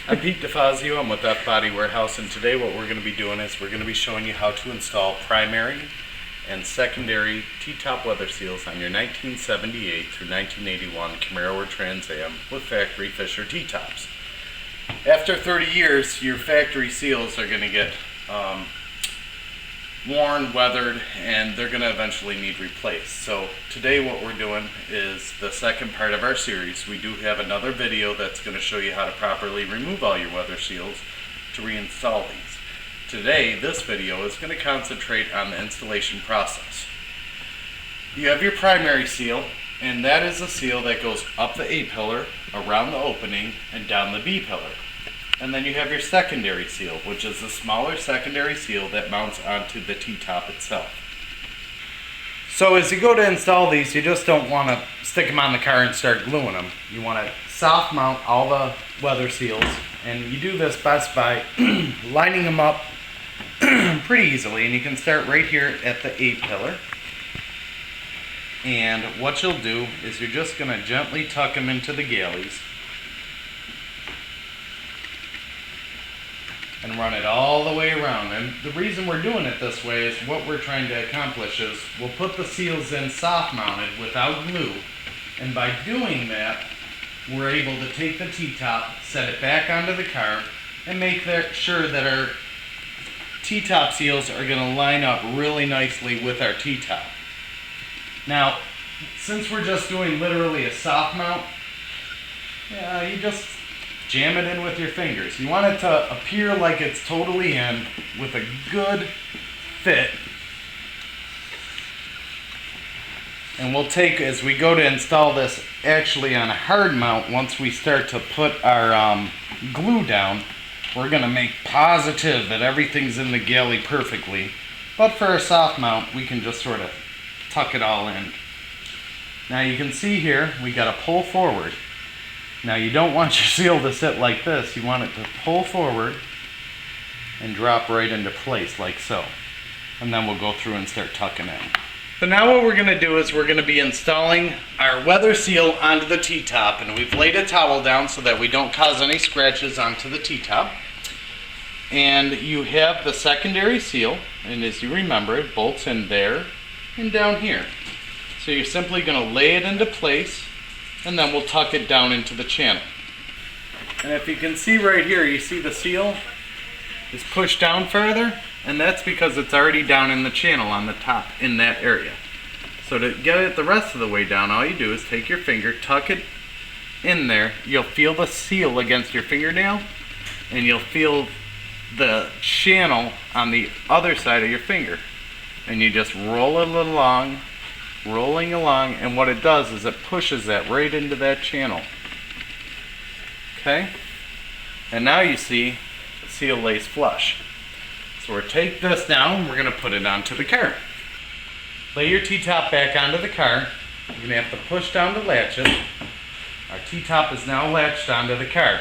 I'm Pete DeFazio, I'm with F Body Warehouse, and today what we're going to be doing is we're going to be showing you how to install primary and secondary T-top weather seals on your 1978 through 1981 Camaro or Trans Am with factory Fisher T-tops. After 30 years, your factory seals are going to get worn, weathered, and they're going to eventually need replaced. So today what we're doing is the second part of our series. We do have another video that's going to show you how to properly remove all your weather seals to reinstall these. Today, this video is going to concentrate on the installation process. You have your primary seal, and that is a seal that goes up the A-pillar, around the opening, and down the B-pillar. And then you have your secondary seal, which is the smaller secondary seal that mounts onto the T-top itself. So as you go to install these, you just don't want to stick them on the car and start gluing them. You want to soft mount all the weather seals, and you do this best by lining them up pretty easily. And you can start right here at the A-pillar. And what you'll do is you're just going to gently tuck them into the galleys and run it all the way around. And the reason we're doing it this way is what we're trying to accomplish is we'll put the seals in soft mounted without glue, and by doing that we're able to take the T-top, set it back onto the car, and make sure that our T-top seals are going to line up really nicely with our T-top. Now, since we're just doing literally a soft mount, you just jam it in with your fingers. You want it to appear like it's totally in with a good fit. And we'll take, as we go to install this actually on a hard mount, once we start to put our glue down, we're going to make positive that everything's in the galley perfectly. But for a soft mount, we can just sort of tuck it all in. Now you can see here, we got to pull forward. Now you don't want your seal to sit like this. You want it to pull forward and drop right into place like so. And then we'll go through and start tucking in. So now what we're going to do is we're going to be installing our weather seal onto the T-top, and we've laid a towel down so that we don't cause any scratches onto the T-top. And you have the secondary seal, and as you remember, it bolts in there and down here. So you're simply going to lay it into place, and then we'll tuck it down into the channel. And if you can see right here, you see the seal is pushed down further, and that's because it's already down in the channel on the top in that area. So to get it the rest of the way down, all you do is take your finger, tuck it in there. You'll feel the seal against your fingernail, and you'll feel the channel on the other side of your finger. And you just roll it along, rolling along, and what it does is it pushes that right into that channel. Okay? And now you see the seal lays flush. So we'll take this now and we're going to put it onto the car. Lay your T-top back onto the car. You're going to have to push down to latch it. Our T-top is now latched onto the car.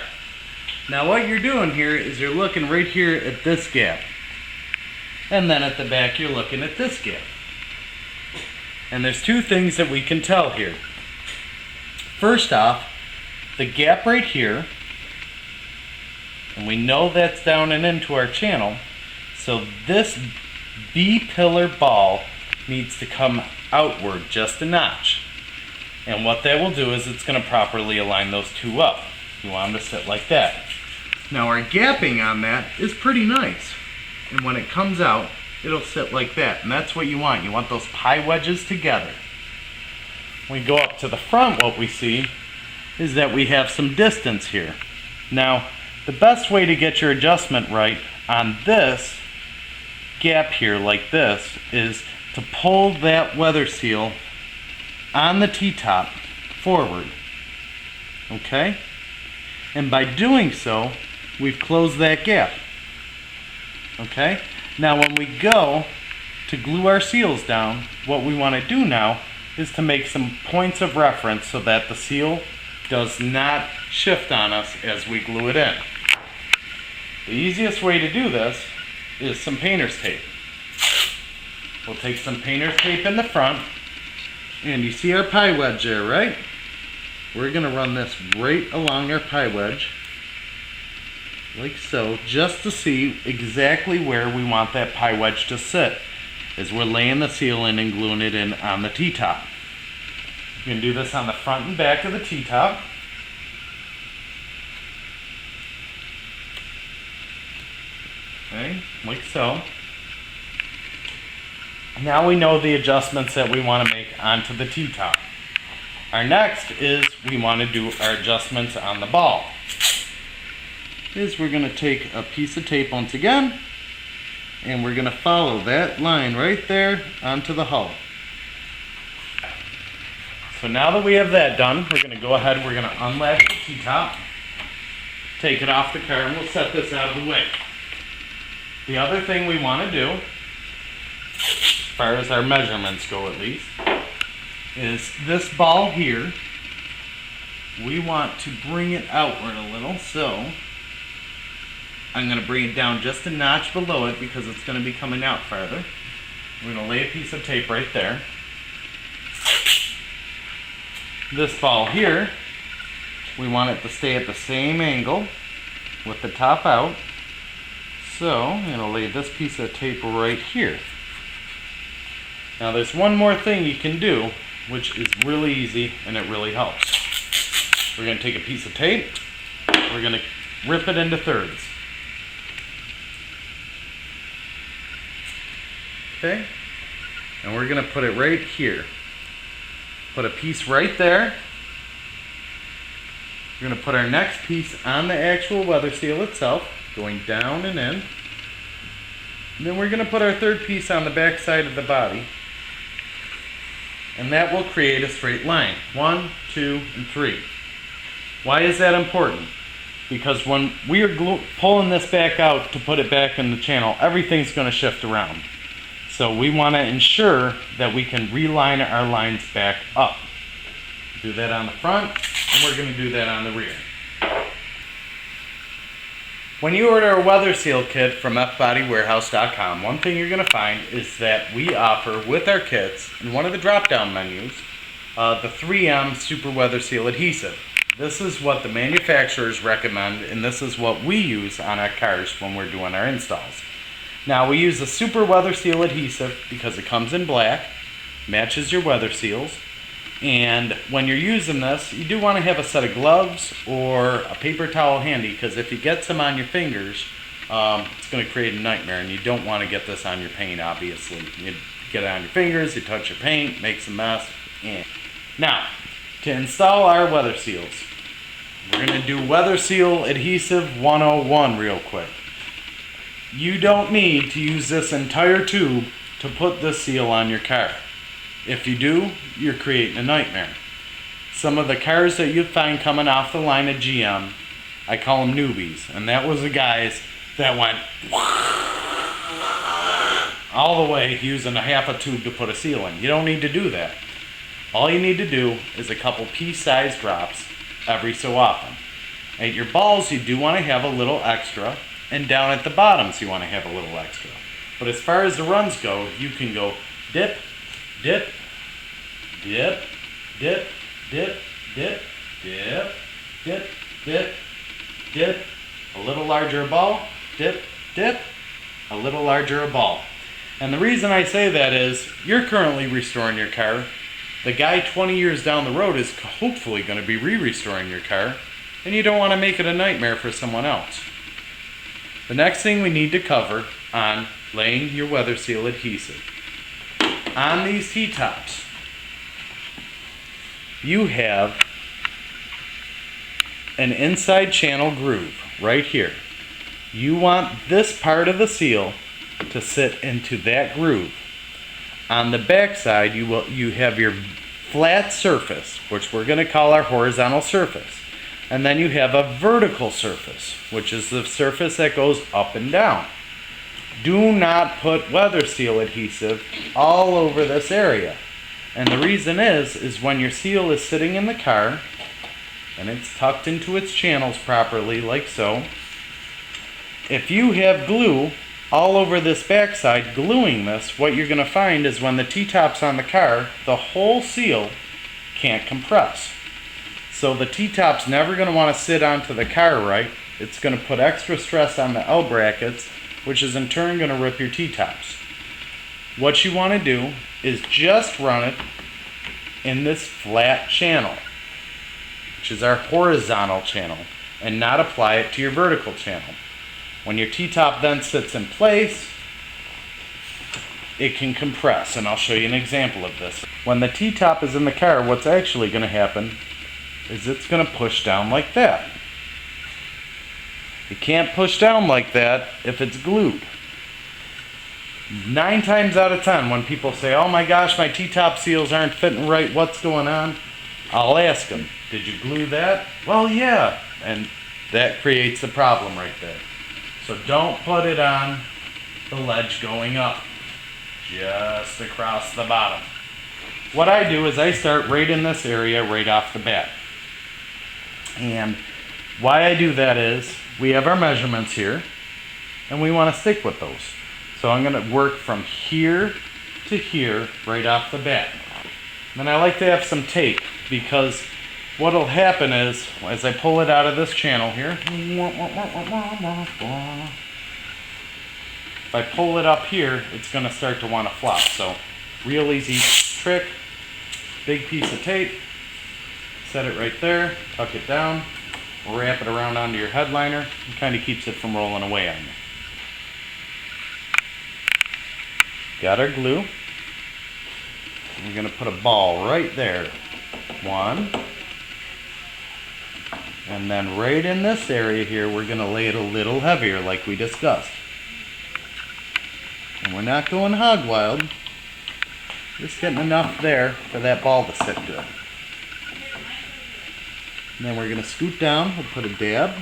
Now what you're doing here is you're looking right here at this gap. And then at the back you're looking at this gap. And there's two things that we can tell here. First off, the gap right here, and we know that's down and into our channel, so this B-pillar ball needs to come outward just a notch. And what that will do is it's going to properly align those two up. You want them to sit like that. Now our gapping on that is pretty nice. And when it comes out, it'll sit like that, and that's what you want. You want those pie wedges together. When we go up to the front, what we see is that we have some distance here. Now, the best way to get your adjustment right on this gap here like this is to pull that weather seal on the T-top forward. Okay? And by doing so, we've closed that gap. Okay? Now when we go to glue our seals down, what we want to do now is to make some points of reference so that the seal does not shift on us as we glue it in. The easiest way to do this is some painter's tape. We'll take some painter's tape in the front, and you see our pie wedge there, right? We're going to run this right along our pie wedge. like so, just to see exactly where we want that pie wedge to sit as we're laying the seal in and gluing it in on the T-top. You can do this on the front and back of the T-top. Okay, like so. Now we know the adjustments that we want to make onto the T-top. Our next is we want to do our adjustments on the ball. We're going to take a piece of tape once again, and we're going to follow that line right there onto the hull. So now that we have that done, we're going to go ahead, we're going to unlatch the T-top, take it off the car, and we'll set this out of the way. The other thing we want to do, as far as our measurements go at least, is this ball here, we want to bring it outward a little, so I'm going to bring it down just a notch below it because it's going to be coming out farther. We're going to lay a piece of tape right there. This ball here, we want it to stay at the same angle with the top out. So I'm going to lay this piece of tape right here. Now there's one more thing you can do, which is really easy and it really helps. We're going to take a piece of tape, we're going to rip it into thirds. Okay? And we're going to put it right here. Put a piece right there. We're going to put our next piece on the actual weather seal itself, going down and in. And then we're going to put our third piece on the back side of the body. And that will create a straight line. 1, 2, and 3. Why is that important? Because when we are pulling this back out to put it back in the channel, everything's going to shift around. So we want to ensure that we can reline our lines back up. Do that on the front, and we're going to do that on the rear. When you order a weather seal kit from fbodywarehouse.com, one thing you're going to find is that we offer with our kits, in one of the drop-down menus, the 3M Super Weather Seal Adhesive. This is what the manufacturers recommend, and this is what we use on our cars when we're doing our installs. Now, we use the Super Weather Seal Adhesive because it comes in black, matches your weather seals, and when you're using this, you do want to have a set of gloves or a paper towel handy, because if you get some on your fingers, it's going to create a nightmare, and you don't want to get this on your paint, obviously. You get it on your fingers, you touch your paint, makes a mess. Now, to install our weather seals, we're going to do Weather Seal Adhesive 101 real quick. You don't need to use this entire tube to put this seal on your car. If you do, you're creating a nightmare. Some of the cars that you find coming off the line at GM, I call them newbies, and that was the guys that went all the way using a half a tube to put a seal in. You don't need to do that. All you need to do is a couple pea-sized drops every so often. At your balls, you do want to have a little extra, and down at the bottoms, you want to have a little extra. But as far as the runs go, you can go dip, dip, dip, dip, dip, dip, dip, dip, dip, dip, a little larger a ball, dip, dip, a little larger a ball. And the reason I say that is, you're currently restoring your car. The guy 20 years down the road is hopefully going to be re-restoring your car, and you don't want to make it a nightmare for someone else. The next thing we need to cover on laying your weather seal adhesive. On these T-tops, you have an inside channel groove right here. You want this part of the seal to sit into that groove. On the back side, you have your flat surface, which we're going to call our horizontal surface. And then you have a vertical surface, which is the surface that goes up and down. Do not put weather seal adhesive all over this area. And the reason is when your seal is sitting in the car and it's tucked into its channels properly, like so, if you have glue all over this backside gluing this, what you're going to find is when the T-top's on the car, the whole seal can't compress. So the T-top's never going to want to sit onto the car right, it's going to put extra stress on the L brackets, which is in turn going to rip your T-tops. What you want to do is just run it in this flat channel, which is our horizontal channel, and not apply it to your vertical channel. When your T-top then sits in place, it can compress, and I'll show you an example of this. When the T-top is in the car, what's actually going to happen is it's going to push down like that. It can't push down like that if it's glued. 9 times out of 10, when people say, oh my gosh, my T-top seals aren't fitting right, what's going on? I'll ask them, did you glue that? Well, yeah. And that creates a problem right there. So don't put it on the ledge going up, just across the bottom. What I do is I start right in this area right off the bat. And why I do that is, we have our measurements here, and we want to stick with those. So I'm going to work from here to here right off the bat. Then I like to have some tape, because what will happen is, as I pull it out of this channel here, if I pull it up here, it's going to start to want to flop. So, real easy trick, big piece of tape, set it right there, tuck it down, wrap it around onto your headliner, and kind of keeps it from rolling away on you. Got our glue. We're going to put a ball right there. 1. And then right in this area here, we're going to lay it a little heavier like we discussed. And we're not going hog wild. Just getting enough there for that ball to sit good. And then we're going to scoot down. We'll put a dab,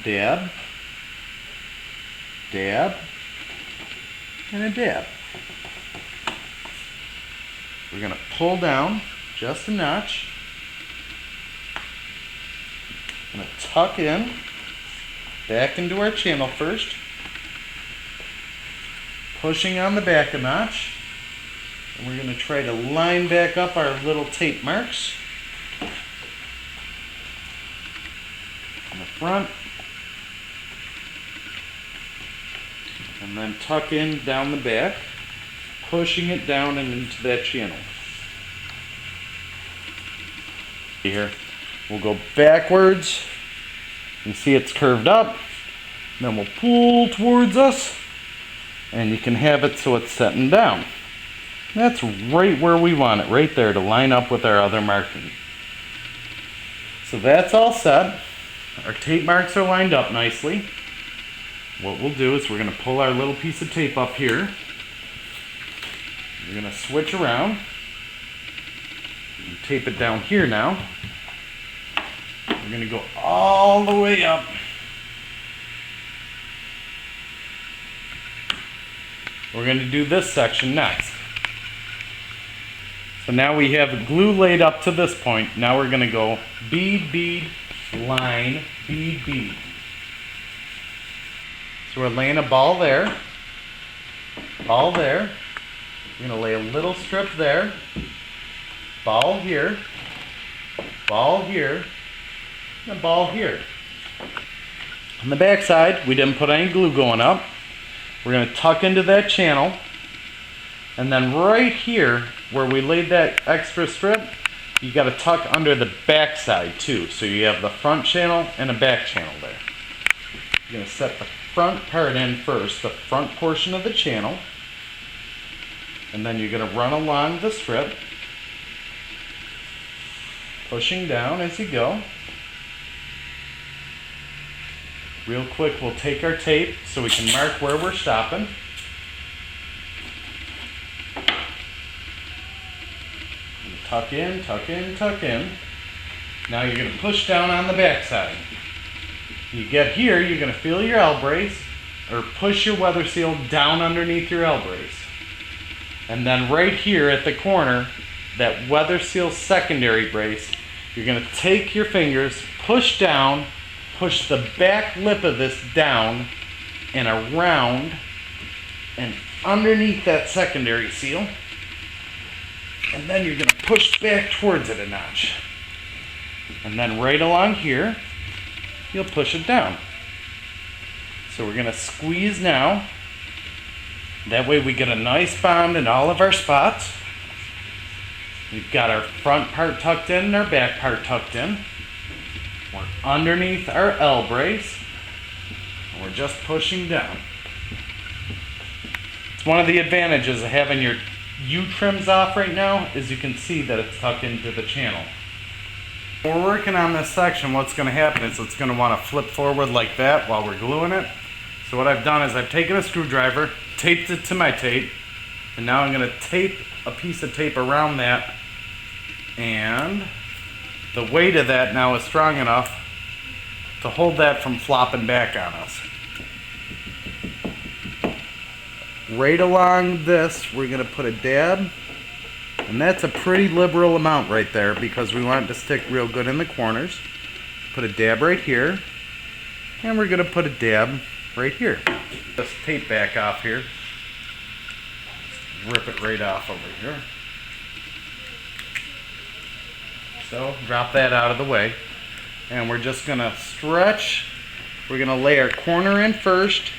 dab, dab, and a dab. We're going to pull down just a notch. I'm going to tuck in, back into our channel first, pushing on the back a notch, and we're going to try to line back up our little tape marks in the front, and then tuck in down the back, pushing it down and into that channel. Here, we'll go backwards. You see it's curved up. Then we'll pull towards us, and you can have it so it's setting down. That's right where we want it, right there, to line up with our other marking. So that's all set. Our tape marks are lined up nicely. What we'll do is we're going to pull our little piece of tape up here. We're going to switch around and tape it down here now. We're going to go all the way up. We're going to do this section next. So now we have glue laid up to this point. Now we're going to go bead, bead, line, bead, bead. So we're laying a ball there, ball there. We're going to lay a little strip there, ball here, and a ball here. On the back side, we didn't put any glue going up. We're going to tuck into that channel, and then right here where we laid that extra strip, you got to tuck under the back side too, so you have the front channel and a back channel there. You're going to set the front part in first, the front portion of the channel, and then you're going to run along the strip, pushing down as you go. Real quick, we'll take our tape so we can mark where we're stopping. Tuck in, tuck in, tuck in. Now you're going to push down on the back side. You get here, you're going to feel your L brace, or push your weather seal down underneath your L brace. And then right here at the corner, that weather seal secondary brace, you're going to take your fingers, push down, push the back lip of this down and around and underneath that secondary seal. And then you're going to push back towards it a notch. And then right along here, you'll push it down. So we're going to squeeze now. That way we get a nice bond in all of our spots. We've got our front part tucked in and our back part tucked in. We're underneath our L brace. And we're just pushing down. It's one of the advantages of having your U-trims off right now is you can see that it's tucked into the channel. When we're working on this section, what's going to happen is it's going to want to flip forward like that while we're gluing it. So what I've done is I've taken a screwdriver, taped it to my tape, and now I'm going to tape a piece of tape around that, and the weight of that now is strong enough to hold that from flopping back on us. Right along this, we're going to put a dab, and that's a pretty liberal amount right there because we want it to stick real good in the corners. Put a dab right here, and we're going to put a dab right here. This tape back off here. Rip it right off over here. So drop that out of the way, and we're just going to stretch. We're going to lay our corner in first.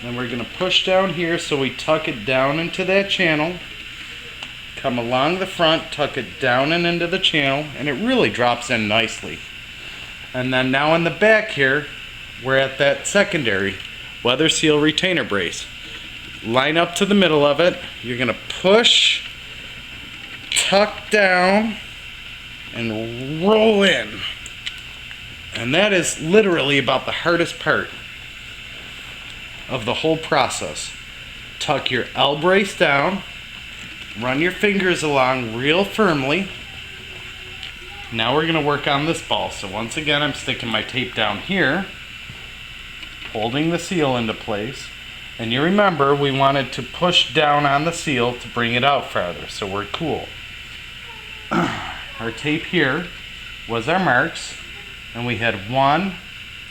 Then we're going to push down here so we tuck it down into that channel. Come along the front, tuck it down and into the channel, and it really drops in nicely. And then now in the back here, we're at that secondary weather seal retainer brace. Line up to the middle of it. You're going to push, tuck down, and roll in. And that is literally about the hardest part of the whole process. Tuck your L brace down, run your fingers along real firmly. Now we're going to work on this ball. So once again, I'm sticking my tape down here, holding the seal into place. And you remember we wanted to push down on the seal to bring it out farther, so we're cool. Our tape here was our marks, and we had one,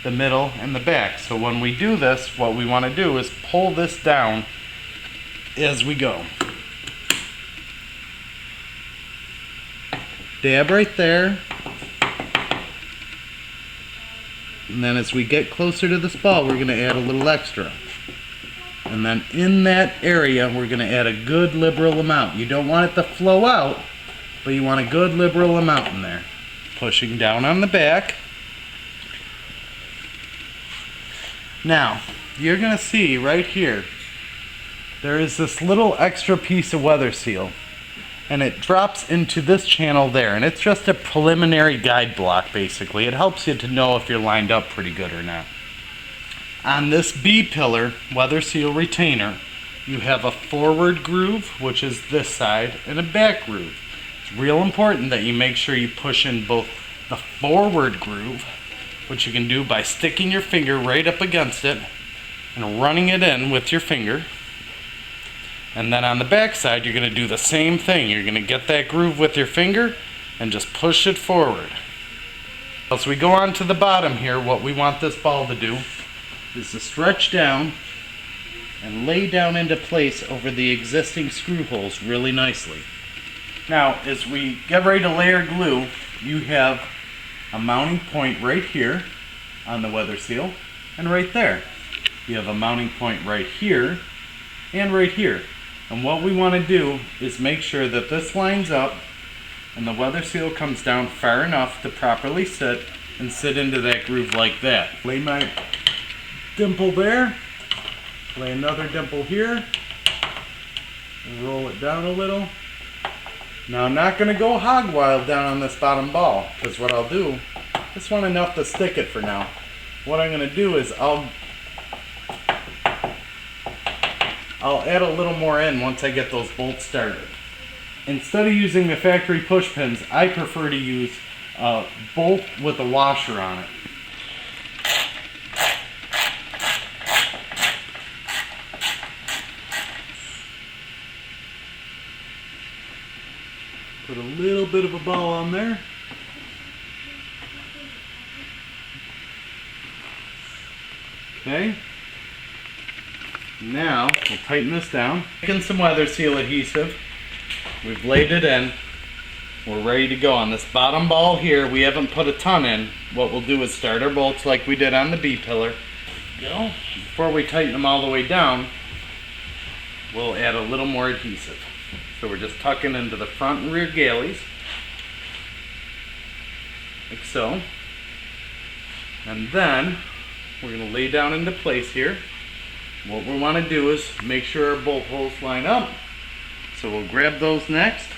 the middle, and the back. So when we do this, what we want to do is pull this down as we go. Dab right there. And then as we get closer to this ball, we're going to add a little extra. And then in that area, we're going to add a good liberal amount. You don't want it to flow out, but you want a good liberal amount in there. Pushing down on the back. Now, you're going to see right here, there is this little extra piece of weather seal. And it drops into this channel there. And it's just a preliminary guide block, basically. It helps you to know if you're lined up pretty good or not. On this B-pillar weather seal retainer, you have a forward groove, which is this side, and a back groove. It's real important that you make sure you push in both the forward groove, which you can do by sticking your finger right up against it and running it in with your finger. And then on the back side, you're going to do the same thing. You're going to get that groove with your finger and just push it forward. As we go on to the bottom here, what we want this ball to do is to stretch down and lay down into place over the existing screw holes really nicely. Now, as we get ready to layer glue, you have a mounting point right here on the weather seal and right there. You have a mounting point right here and right here. And what we want to do is make sure that this lines up and the weather seal comes down far enough to properly sit and sit into that groove like that. Lay my dimple there, lay another dimple here, and roll it down a little. Now I'm not going to go hog wild down on this bottom ball, because what I'll do, just want enough to stick it for now. What I'm going to do is I'll add a little more in once I get those bolts started. Instead of using the factory push pins, I prefer to use a bolt with a washer on it. Put a little bit of a ball on there. Okay. Now, we'll tighten this down. Taking some weather seal adhesive, we've laid it in. We're ready to go. On this bottom ball here, we haven't put a ton in. What we'll do is start our bolts like we did on the B-pillar. Go. Before we tighten them all the way down, we'll add a little more adhesive. So we're just tucking into the front and rear galleys, like so. And then we're going to lay down into place here. What we want to do is make sure our bolt holes line up. So we'll grab those next.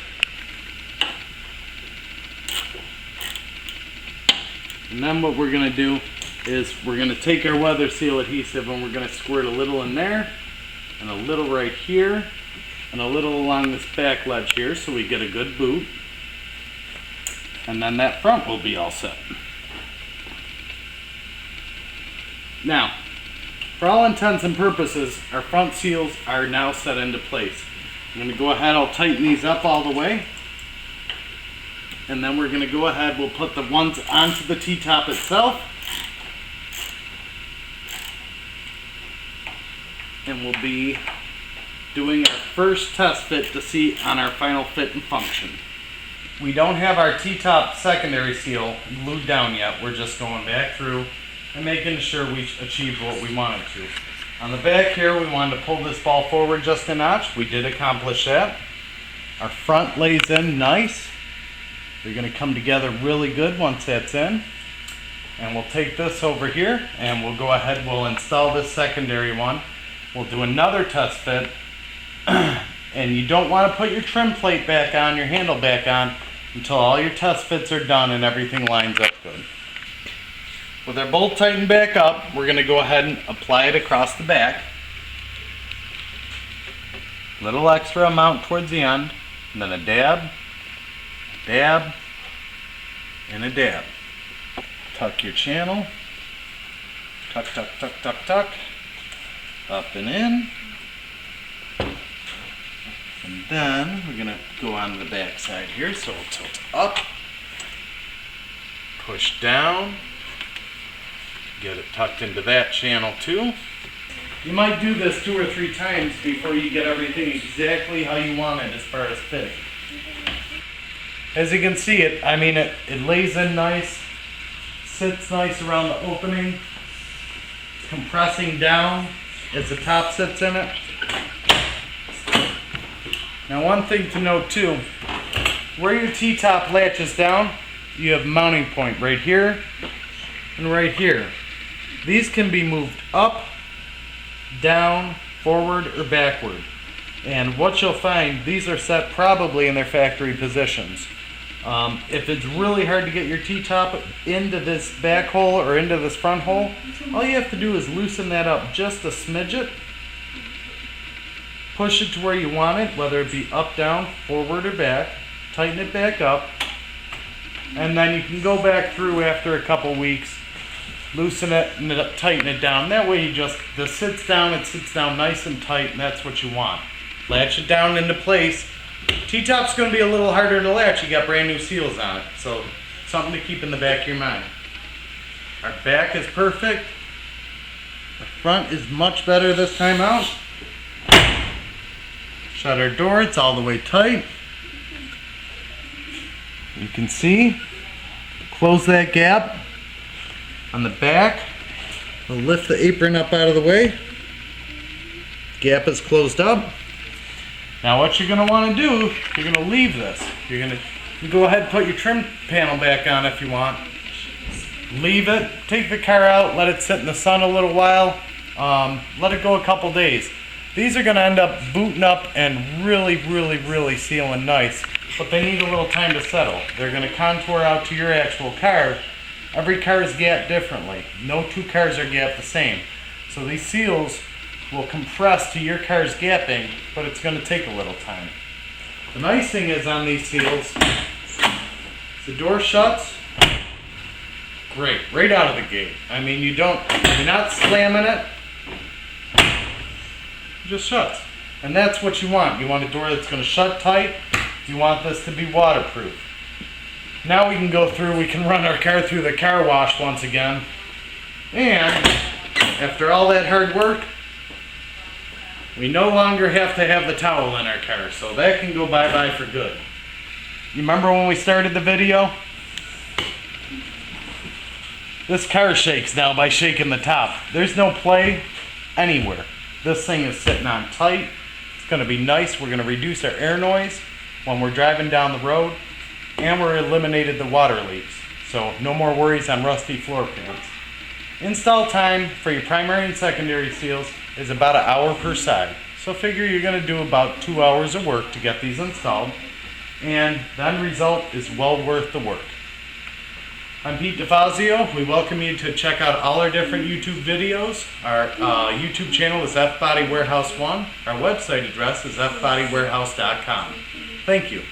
And then what we're going to do is we're going to take our weather seal adhesive and we're going to squirt a little in there and a little right here and a little along this back ledge here so we get a good boot. And then that front will be all set. Now, for all intents and purposes, our front seals are now set into place. I'm going to go ahead, I'll tighten these up all the way. And then we're going to go ahead, we'll put the ones onto the T-top itself. And we'll be doing our first test fit to see on our final fit and function. We don't have our T-top secondary seal glued down yet. We're just going back through and making sure we achieved what we wanted to. On the back here, we wanted to pull this ball forward just a notch. We did accomplish that. Our front lays in nice. They're going to come together really good once that's in. And we'll take this over here and we'll go ahead, we'll install this secondary one. We'll do another test fit. And you don't want to put your trim plate back on, your handle back on, until all your test fits are done and everything lines up good. With our bolt tightened back up, we're going to go ahead and apply it across the back. Little extra amount towards the end, and then a dab, and a dab. Tuck your channel. Tuck, tuck, tuck, tuck, tuck. Up and in. And then we're going to go on the back side here, so we'll tilt up. Push down. Get it tucked into that channel too. You might do this 2 or 3 times before you get everything exactly how you want it as far as fitting. As you can see, it lays in nice, sits nice around the opening, it's compressing down as the top sits in it. Now one thing to note too, where your T-top latches down, you have a mounting point right here and right here. These can be moved up, down, forward, or backward. And what you'll find, these are set probably in their factory positions. If it's really hard to get your T-top into this back hole or into this front hole, all you have to do is loosen that up just a smidget. Push it to where you want it, whether it be up, down, forward, or back. Tighten it back up. And then you can go back through after a couple weeks, loosen it and tighten it down. That way this sits down, it sits down nice and tight, and that's what you want. Latch it down into place. T-top's going to be a little harder to latch. You got brand new seals on it, so something to keep in the back of your mind. Our back is perfect. The front is much better this time out. Shut our door, it's all the way tight. You can see, close that gap on the back. We'll lift the apron up out of the way. Gap is closed up. Now what you're going to want to do, you're going to leave this. You're going to go ahead and put your trim panel back on if you want. Leave it, take the car out, let it sit in the sun a little while. Let it go a couple days. These are going to end up booting up and really sealing nice, but they need a little time to settle. They're going to contour out to your actual car. Every car is gapped differently. No 2 cars are gapped the same. So these seals will compress to your car's gapping, but it's going to take a little time. The nice thing is on these seals, the door shuts, great, right out of the gate. I mean, you're not slamming it, it just shuts. And that's what you want. You want a door that's going to shut tight. You want this to be waterproof. Now we can go through, we can run our car through the car wash once again. And after all that hard work, We no longer have to have the towel in our car, so that can go bye-bye for good. You remember when we started the video? This car shakes now by shaking the top. There's no play anywhere. This thing is sitting on tight. It's going to be nice. We're going to reduce our air noise when we're driving down the road, and we're eliminated the water leaks. So no more worries on rusty floor pans. Install time for your primary and secondary seals is about an hour per side. So figure you're going to do about 2 hours of work to get these installed, and the end result is well worth the work. I'm Pete DeFazio. We welcome you to check out all our different YouTube videos. Our YouTube channel is F Body Warehouse 1. Our website address is fbodywarehouse.com. Thank you.